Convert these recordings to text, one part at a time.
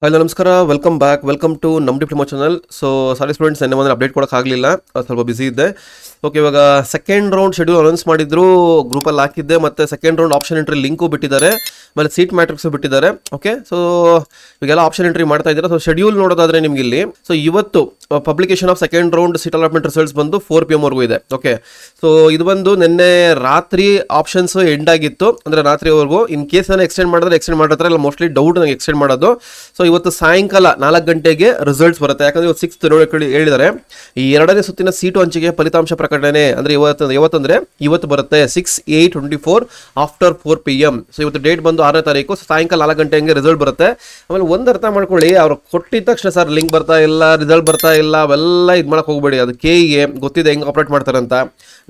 Hello ನಮಸ್ಕಾರ, welcome back, welcome to ನಮ್ಮ diploma channel. So sorry students, ನೆನ್ನೆ ಒಂದು ಅಪ್ಡೇಟ್ ಕೊಡೋಕ್ಕಾಗಲಿಲ್ಲ, ಸ್ವಲ್ಪ ಬಿಸಿ ಇದ್ದೆ. ಓಕೆ, ಇವಾಗ ಸೆಕೆಂಡ್ ರೌಂಡ್ ಶೆಡ್ಯೂಲ್ ಅನೌನ್ಸ್ ಮಾಡಿದ್ರು, ಗ್ರೂಪಲ್ಲಿ ಹಾಕಿದ್ದೆ, ಮತ್ತು second round option entry link ಬಿಟ್ಟಿದ್ದಾರೆ, ಆಮೇಲೆ ಸೀಟ್ ಮ್ಯಾಟ್ರಿಕ್ಸು ಬಿಟ್ಟಿದ್ದಾರೆ. ಓಕೆ, ಸೊ ಇವಾಗೆಲ್ಲ ಆಪ್ಷನ್ ಎಂಟ್ರಿ ಮಾಡ್ತಾ ಇದ್ದಾರೆ. ಸೊ ಶೆಡ್ಯೂಲ್ ನೋಡೋದಾದ್ರೆ ನಿಮ್ಗೆ ಇಲ್ಲಿ ಇವತ್ತು publication of second round seat allotment results ಬಂದು 4 PM ವರೆಗೂ ಇದೆ. ಓಕೆ, ಸೊ ಇದು ಬಂದು ನಿನ್ನೆ ರಾತ್ರಿ ಆಪ್ಷನ್ಸ್ ಎಂಡ್ ಆಗಿತ್ತು, ಅಂದರೆ ರಾತ್ರಿವರೆಗೂ. ಇನ್ ಕೇಸ್ ನಾನು ಎಕ್ಸ್ಟೆಂಡ್ ಮಾಡಿದ್ರೆ ಇಲ್ಲ, ಮೋಸ್ಟ್ಲಿ ಡೌಟ್ ನನಗೆ ಎಕ್ಸ್ಟೆಂಡ್ ಮಾಡೋದು. ಸೊ ಇವತ್ತು ಸಾಯಂಕಾಲ 4 ಗಂಟೆಗೆ ರಿಸಲ್ಟ್ಸ್ ಬರುತ್ತೆ. ಯಾಕಂದ್ರೆ ಇವತ್ತು 6th ಹೇಳಿದ್ದಾರೆ. ಈ ಎರಡನೇ ಸುತ್ತಿನ ಸೀಟು ಹಂಚಿಕೆ ಫಲಿತಾಂಶ ಪ್ರಕಟಣೆ ಅಂದರೆ ಇವತ್ತು ಬರುತ್ತೆ 6/8/24 ಆಫ್ಟರ್ 4 PM. ಸೊ ಇವತ್ತು ಡೇಟ್ ಬಂದು 6ನೇ ತಾರೀಕು. ಸಾಯಂಕಾಲ 4 ಗಂಟೆಗೆ ರಿಸಲ್ಟ್ ಬರುತ್ತೆ. ಆಮೇಲೆ ಒಂದು ಅರ್ಥ ಮಾಡ್ಕೊಳ್ಳಿ, ಅವ್ರು ಕೊಟ್ಟಿದ ತಕ್ಷಣ ಸರ್ ಲಿಂಕ್ ಬರ್ತಾ ಇಲ್ಲ, ರಿಸಲ್ಟ್ ಬರ್ತಾ ಇಲ್ಲ, ಅವೆಲ್ಲ ಇದು ಮಾಡಕ್ಕೆ ಹೋಗ್ಬೇಡಿ. ಅದು KE ಗೊತ್ತಿದೆ ಹೆಂಗೆ ಆಪ್ರೇಟ್ ಮಾಡ್ತಾರೆ ಅಂತ.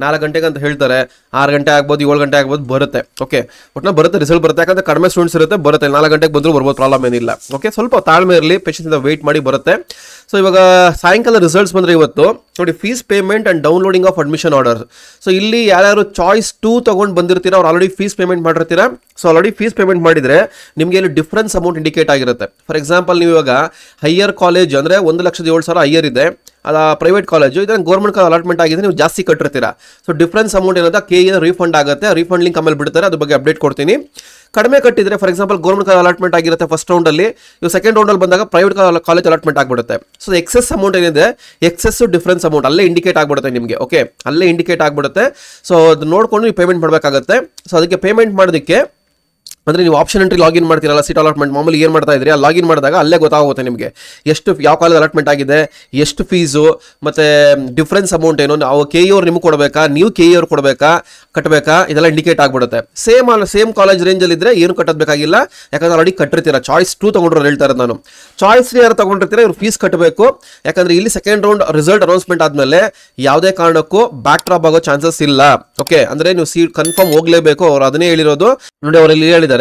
4 ಗಂಟೆಗೆ ಅಂತ ಹೇಳ್ತಾರೆ, 6 ಗಂಟೆ ಆಗ್ಬೋದು, 7 ಗಂಟೆ ಆಗ್ಬೋದು, ಬರುತ್ತೆ. ಓಕೆ, ಒಟ್ಟಿನ ಬರುತ್ತೆ, ರಿಸಲ್ಟ್ ಬರುತ್ತೆ. ಯಾಕಂದ್ರೆ ಕಡಿಮೆ ಸ್ಟೂಡೆಂಟ್ಸ್ ಇರುತ್ತೆ, ಬರುತ್ತೆ. 4 ಗಂಟೆಗೆ ಬಂದರೂ ಬರ್ಬೋದು, ಪ್ರಾಬ್ಲಮ್ ಏನಿಲ್ಲ. ಓಕೆ, ಸ್ವಲ್ಪ ತಾಳ್ಮೆ ಇರಲಿ, ಪೇಷನ್ಸ್ ವೆಯ್ಟ್ ಮಾಡಿ, ಬರುತ್ತೆ. ಸೊ ಇವಾಗ ಸಾಯಂಕಾಲ ರಿಸಲ್ಟ್ಸ್ ಬಂದರೆ ಇವತ್ತು ನೋಡಿ, fees payment and downloading of admission order. So ಇಲ್ಲಿ ಯಾರ್ಯಾರು ಚಾಯ್ಸ್ 2 ತೊಗೊಂಡು ಬಂದಿರ್ತೀರ, ಅವ್ರು ಆಲ್ರೆಡಿ ಫೀಸ್ ಪೇಮೆಂಟ್ ಮಾಡಿರ್ತೀರಾ. ಸೊ ಆಲ್ರೆಡಿ ಫೀಸ್ ಪೇಮೆಂಟ್ ಮಾಡಿದರೆ ನಿಮಗೆ ಇಲ್ಲಿ ಡಿಫ್ರೆನ್ಸ್ ಅಮೌಂಟ್ ಇಂಡಿಕೇಟ್ ಆಗಿರುತ್ತೆ. ಫಾರ್ ಎಕ್ಸಾಂಪಲ್, ನೀವು ಇವಾಗ ಹೈಯರ್ ಕಾಲೇಜ್ ಅಂದರೆ 1,07,000 ಹೈಯರ್ ಇದೆ, ಅದು ಪ್ರೈವೇಟ್ ಕಾಲೇಜು, ಇದನ್ನು ಗೌರ್ಮೆಂಟ್ ಅಲಾಟ್ಮೆಂಟ್ ಆಗಿದೆ, ನೀವು ಜಾಸ್ತಿ ಕಟ್ಟಿರ್ತೀರಾ. ಸೊ ಡಿಫ್ರೆನ್ಸ್ ಅಮೌಂಟ್ ಏನಂತ KE ರೀಫಂಡ್ ಆಗುತ್ತೆ. ರೀಫಂಡ್ ಲಿಂಕ್ ಆಮೇಲೆ ಬಿಡ್ತಾರೆ, ಅದ್ರ ಬಗ್ಗೆ ಅಪ್ಡೇಟ್ ಕೊಡ್ತೀನಿ. ಕಡಿಮೆ ಕಟ್ಟಿದ್ರೆ, ಫಾರ್ ಎಕ್ಸಾಂಪಲ್ ಗೌರ್ಮೆಂಟ್ ಅಲಾಟ್ಮೆಂಟ್ ಆಗಿರುತ್ತೆ ಫಸ್ಟ್ ರೌಂಡಲ್ಲಿ, ಇವು ಸೆಕೆಂಡ್ ರೌಂಡಲ್ಲಿ ಬಂದಾಗ ಪ್ರೈವೇಟ್ ಕಾಲೇಜ್ ಅಲಾಟ್ಮೆಂಟ್ ಆಗಿಬಿಡುತ್ತೆ. ಸೊ ಎಕ್ಸೆಸ್ ಅಮೌಂಟ್ ಏನಿದೆ, ಎಕ್ಸೆಸ್ ಡಿಫ್ರೆನ್ಸ್ ಅಮೌಂಟ್ ಅಲ್ಲೇ ಇಂಡಿಕೇಟ್ ಆಗಿಬಿಡುತ್ತೆ ನಿಮಗೆ. ಓಕೆ, ಅಲ್ಲೇ ಇಂಡಿಕೇಟ್ ಆಗಿಬಿಡುತ್ತೆ. ಸೊ ಅದು ನೋಡ್ಕೊಂಡು ನೀವು ಪೇಮೆಂಟ್ ಮಾಡಬೇಕಾಗುತ್ತೆ. ಸೊ ಅದಕ್ಕೆ ಪೇಮೆಂಟ್ ಮಾಡೋದಕ್ಕೆ ಅಂದರೆ ನೀವು ಆಪ್ಷನ್ ಎಂಟ್ರಿ ಲಾಗಿನ್ ಮಾಡ್ತೀರಲ್ಲ, ಸೀಟ್ ಅಲಾಟ್ಮೆಂಟ್ ಮಾಮೂಲಿ ಏನು ಮಾಡ್ತಾ ಇದ್ರಿ, ಆ ಲಾಗಿನ್ ಮಾಡಿದಾಗ ಅಲ್ಲೇ ಗೊತ್ತಾಗುತ್ತೆ ನಿಮಗೆ ಎಷ್ಟು ಯಾವ ಕಾಲೇಜ್ ಅಲಾಟ್ಮೆಂಟ್ ಆಗಿದೆ, ಎಷ್ಟು ಫೀಸು, ಮತ್ತು ಡಿಫ್ರೆನ್ಸ್ ಅಮೌಂಟ್ ಏನು, ನಾವು KE ಅವ್ರು ನಿಮಗೆ ಕೊಡಬೇಕಾ, ನೀವು KE ಅವ್ರು ಕಟ್ಟಬೇಕಾ, ಇದೆಲ್ಲ ಇಂಡಿಕೇಟ್ ಆಗಿಬಿಡುತ್ತೆ. ಸೇಮ್ ಕಾಲೇಜ್ ರೇಂಜಲ್ಲಿ ಇದ್ದರೆ ಏನು ಕಟ್ಟಬೇಕಾಗಿಲ್ಲ, ಯಾಕಂದ್ರೆ ಆಲ್ರೆಡಿ ಕಟ್ಟಿರ್ತೀರ. ಚಾಯ್ಸ್ 2 ತೊಗೊಂಡ್ರು ಹೇಳ್ತಾ ಇರೋದು ನಾನು. ಚಾಯ್ಸ್ 3 ಯಾರು ತೊಗೊಂಡಿರ್ತೀರ, ಇವ್ರು ಫೀಸ್ ಕಟ್ಟಬೇಕು. ಯಾಕಂದರೆ ಇಲ್ಲಿ ಸೆಕೆಂಡ್ ರೌಂಡ್ ರಿಸಲ್ಟ್ ಅನೌನ್ಸ್ಮೆಂಟ್ ಆದಮೇಲೆ ಯಾವುದೇ ಕಾರಣಕ್ಕೂ ಬ್ಯಾಕ್ ಡ್ರಾಪ್ ಆಗೋ ಚಾನ್ಸಸ್ ಇಲ್ಲ. ಓಕೆ, ಅಂದರೆ ನೀವು ಸೀಟ್ ಕನ್ಫರ್ಮ್ ಹೋಗಲೇಬೇಕು. ಅವ್ರು ಅದನ್ನೇ ಹೇಳಿರೋದು ನೋಡಿ, ಅವರಲ್ಲಿ ಹೇಳಿದ್ದಾರೆ,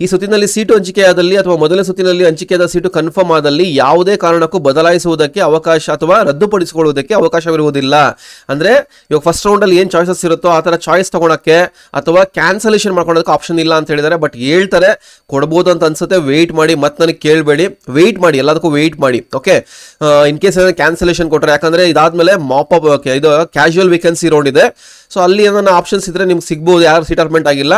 ಈ ಸುತ್ತಿನಲ್ಲಿ ಸೀಟು ಹಂಚಿಕೆಯಾದಲ್ಲಿ ಅಥವಾ ಮೊದಲನೇ ಸುತ್ತಿನಲ್ಲಿ ಹಂಚಿಕೆಯಾದ ಸೀಟು ಕನ್ಫರ್ಮ್ ಆದಲ್ಲಿ ಯಾವುದೇ ಕಾರಣಕ್ಕೂ ಬದಲಾಯಿಸುವುದಕ್ಕೆ ಅವಕಾಶ ಅಥವಾ ರದ್ದುಪಡಿಸಿಕೊಳ್ಳುವುದಕ್ಕೆ ಅವಕಾಶವಿರುವುದಿಲ್ಲ. ಅಂದರೆ ಇವಾಗ ಫಸ್ಟ್ ರೌಂಡಲ್ಲಿ ಏನು ಚಾಯ್ಸಸ್ ಇರುತ್ತೋ ಆ ಥರ ಚಾಯ್ಸ್ ತೊಗೊಳಕ್ಕೆ ಅಥವಾ ಕ್ಯಾನ್ಸಲೇಷನ್ ಮಾಡ್ಕೊಳ್ಳೋದಕ್ಕೆ ಆಪ್ಷನ್ ಇಲ್ಲ ಅಂತ ಹೇಳಿದ್ದಾರೆ. ಬಟ್ ಹೇಳ್ತಾರೆ, ಕೊಡ್ಬೋದು ಅಂತ ಅನ್ಸುತ್ತೆ. ವೆಯ್ಟ್ ಮಾಡಿ, ಮತ್ತೆ ನನಗೆ ಕೇಳಬೇಡಿ, ವೆಯ್ಟ್ ಮಾಡಿ, ಎಲ್ಲದಕ್ಕೂ ವೆಯ್ಟ್ ಮಾಡಿ. ಓಕೆ, ಇನ್ ಕೇಸ್ ಏನಾದ್ರು ಕ್ಯಾನ್ಸಲೇಷನ್ ಕೊಟ್ಟರೆ, ಯಾಕಂದರೆ ಇದಾದಮೇಲೆ ಮಾಪಪ್ ಇದು ಕ್ಯಾಶುವಲ್ ವೇಕೆನ್ಸಿ ರೌಂಡ್ ಇದೆ. ಸೊ ಅಲ್ಲಿ ಏನಾದ್ರು ಆಪ್ಷನ್ಸ್ ಇದ್ದರೆ ನಿಮ್ಗೆ ಸಿಗ್ಬೋದು, ಯಾರು ಸೀಟ್ ಅಲಾಟ್ಮೆಂಟ್ ಆಗಿಲ್ಲ.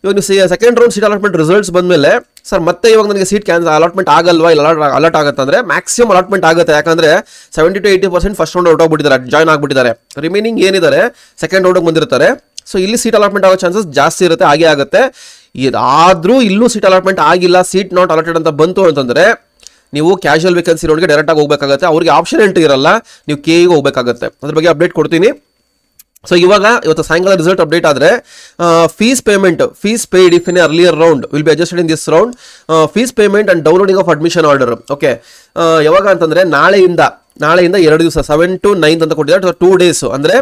ಇವಾಗ ನೀವು second round seat allotment results ಬಂದಮೇಲೆ, ಸರ್ ಮತ್ತೆ ಇವಾಗ ನನಗೆ ಸೀಟ್ ಅಲಾಟ್ಮೆಂಟ್ ಆಗಲ್ವಾ, ಇಲ್ಲ ಅಲಾಟ್ ಆಗುತ್ತೆ ಅಂದರೆ ಮ್ಯಾಕ್ಸಿಮಮ್ ಅಲಾಟ್ಮೆಂಟ್ ಆಗುತ್ತೆ. ಯಾಕಂದರೆ 70 to 80% ಫಸ್ಟ್ ರೌಂಡ್ ಹೊರಟೋಗ್ಬಿಟ್ಟಿದ್ದಾರೆ, ಜಾಯ್ನ್ ಆಗಿಬಿಟ್ಟಿದ್ದಾರೆ. ರಿಮೈನಿಂಗ್ ಏನಿದ್ದಾರೆ ಸೆಕೆಂಡ್ ರೌಂಡ್ಗೆ ಬಂದಿರ್ತಾರೆ. ಸೊ ಇಲ್ಲಿ ಸೀಟ್ ಅಲಾಟ್ಮೆಂಟ್ ಆಗೋ ಚಾನ್ಸಸ್ ಜಾಸ್ತಿ ಇರುತ್ತೆ, ಹಾಗೆ ಆಗುತ್ತೆ. ಇದಾದರೂ ಇಲ್ಲೂ ಸೀಟ್ ಅಲಾಟ್ಮೆಂಟ್ ಆಗಿಲ್ಲ, ಸೀಟ್ ನಾಟ್ ಅಲಾಟೆಡ್ ಅಂತ ಬಂತು ಅಂತಂದರೆ ನೀವು ಕ್ಯಾಶುವಲ್ ವೇಕೆನ್ಸಿ ರೌಂಡ್ಗೆ ಡೈರೆಕ್ಟಾಗಿ ಹೋಗಬೇಕಾಗುತ್ತೆ. ಅವ್ರಿಗೆ ಆಪ್ಷನ್ ಎಂಟ್ರಿ ಇರಲ್ಲ, ನೀವು KEಗೆ ಹೋಗಬೇಕಾಗುತ್ತೆ. ಅದ್ರ ಬಗ್ಗೆ ಅಪ್ಡೇಟ್ ಕೊಡ್ತೀನಿ. ಸೊ ಇವತ್ತು ಸಾಯಂಕಾಲ ರಿಸಲ್ಟ್ ಅಪ್ಡೇಟ್ ಆದರೆ fees paid if in earlier round will be adjusted in this round. Fees payment and downloading of admission order. Okay, ಯಾವಾಗ ಅಂತಂದರೆ ನಾಳೆಯಿಂದ 2 ದಿವಸ 7 to 9 ಅಂತ ಕೊಟ್ಟಿದ್ದಾರೆ. 2 days ಅಂದರೆ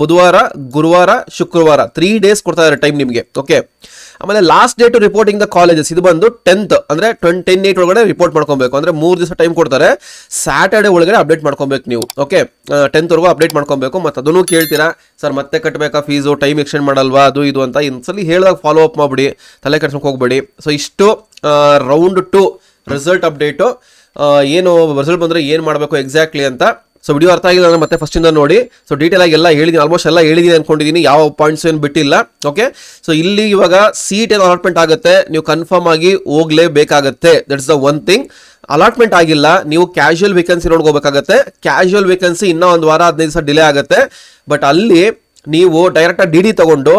ಬುಧವಾರ, ಗುರುವಾರ, ಶುಕ್ರವಾರ 3 days ಕೊಡ್ತಾ ಇದ್ದಾರೆ ಟೈಮ್ ನಿಮಗೆ. ಓಕೆ, ಆಮೇಲೆ last date reporting the colleges ಇದು ಬಂದು 10th ಅಂದರೆ 10/8 ಒಳಗಡೆ ರಿಪೋರ್ಟ್ ಮಾಡ್ಕೊಬೇಕು. ಅಂದರೆ 3 ದಿವಸ ಟೈಮ್ ಕೊಡ್ತಾರೆ. ಸ್ಯಾಟರ್ಡೆ ಒಳಗಡೆ ಅಪ್ಡೇಟ್ ಮಾಡ್ಕೊಬೇಕು ನೀವು. ಓಕೆ, 10th ವರೆಗೂ ಅಪ್ಡೇಟ್ ಮಾಡ್ಕೊಬೇಕು. ಮತ್ತು ಅದನ್ನು ಕೇಳ್ತೀರಾ, ಸರ್ ಮತ್ತೆ ಕಟ್ಟಬೇಕಾ ಫೀಸು, ಟೈಮ್ ಎಕ್ಸ್ಟೆಂಡ್ ಮಾಡಲ್ವಾ, ಅದು ಇದು ಅಂತ ಇನ್ನೊಂದ್ಸಲಿ ಹೇಳಿದಾಗ ಫಾಲೋ ಅಪ್ ಮಾಡಿಬಿಡಿ, ತಲೆ ಕೆಡ್ಸ್ಕೊಂಡು ಹೋಗ್ಬೇಡಿ. ಸೊ ಇಷ್ಟು ರೌಂಡ್ 2 ರಿಸಲ್ಟ್ ಅಪ್ಡೇಟು. ಏನು ರಿಸಲ್ಟ್ ಬಂದರೆ ಏನು ಮಾಡಬೇಕು ಎಕ್ಸಾಕ್ಟ್ಲಿ ಅಂತ. ಸೊ ವಿಡಿಯೋ ಅರ್ಥ ಆಗಿಲ್ಲ ಅಂದರೆ ಮತ್ತೆ ಫಸ್ಟಿಂದ ನೋಡಿ. ಸೊ ಡೀಟೇಲ್ ಆಗಿ ಎಲ್ಲ ಹೇಳಿದ್ದೀನಿ, ಆಲ್ಮೋಸ್ಟ್ ಎಲ್ಲ ಹೇಳಿದ್ದೀನಿ ಅಂದ್ಕೊಂಡಿದ್ದೀನಿ, ಯಾವ ಪಾಯಿಂಟ್ಸ್ ಏನು ಬಿಟ್ಟಿಲ್ಲ. ಓಕೆ, ಸೊ ಇಲ್ಲಿ ಇವಾಗ ಸೀಟ್ ಏನು ಅಲಾಟ್ಮೆಂಟ್ ಆಗುತ್ತೆ, ನೀವು ಕನ್ಫರ್ಮ್ ಆಗಿ ಹೋಗಲೇಬೇಕಾಗತ್ತೆ. That's the one thing. Allotment ಆಗಿಲ್ಲ, ನೀವು ಕ್ಯಾಶುವಲ್ ವೇಕೆನ್ಸಿ ನೋಡ್ಕೋಬೇಕಾಗತ್ತೆ. ಕ್ಯಾಶುವಲ್ ವೇಕೆನ್ಸಿ ಇನ್ನೂ 1 ವಾರ 15 ದಿವಸ ಡಿಲೇ ಆಗುತ್ತೆ. ಬಟ್ ಅಲ್ಲಿ ನೀವು ಡೈರೆಕ್ಟಾಗಿ DD ತಗೊಂಡು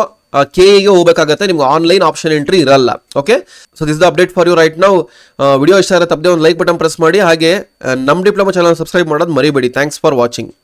KEಗೆ ಹೋಗಬೇಕಾಗತ್ತೆ. ನಿಮ್ಗೆ ಆನ್ಲೈನ್ ಆಪ್ಷನ್ ಎಂಟ್ರಿ ಇರಲ್ಲ. Okay, so this the update for you right now. Video ಇಷ್ಟ ಇರುತ್ತೆ ತಪ್ಪದೆ ಒಂದು ಲೈಕ್ ಬಟನ್ ಪ್ರೆಸ್ ಮಾಡಿ. ಹಾಗೆ ನಮ್ಮ ಡಿಪ್ಲೊಮಾ ಚಾನಲ್ ಸಬ್ಸ್ಕ್ರೈಬ್ ಮಾಡೋದು ಮರಿಬೇಡಿ. Thanks for watching.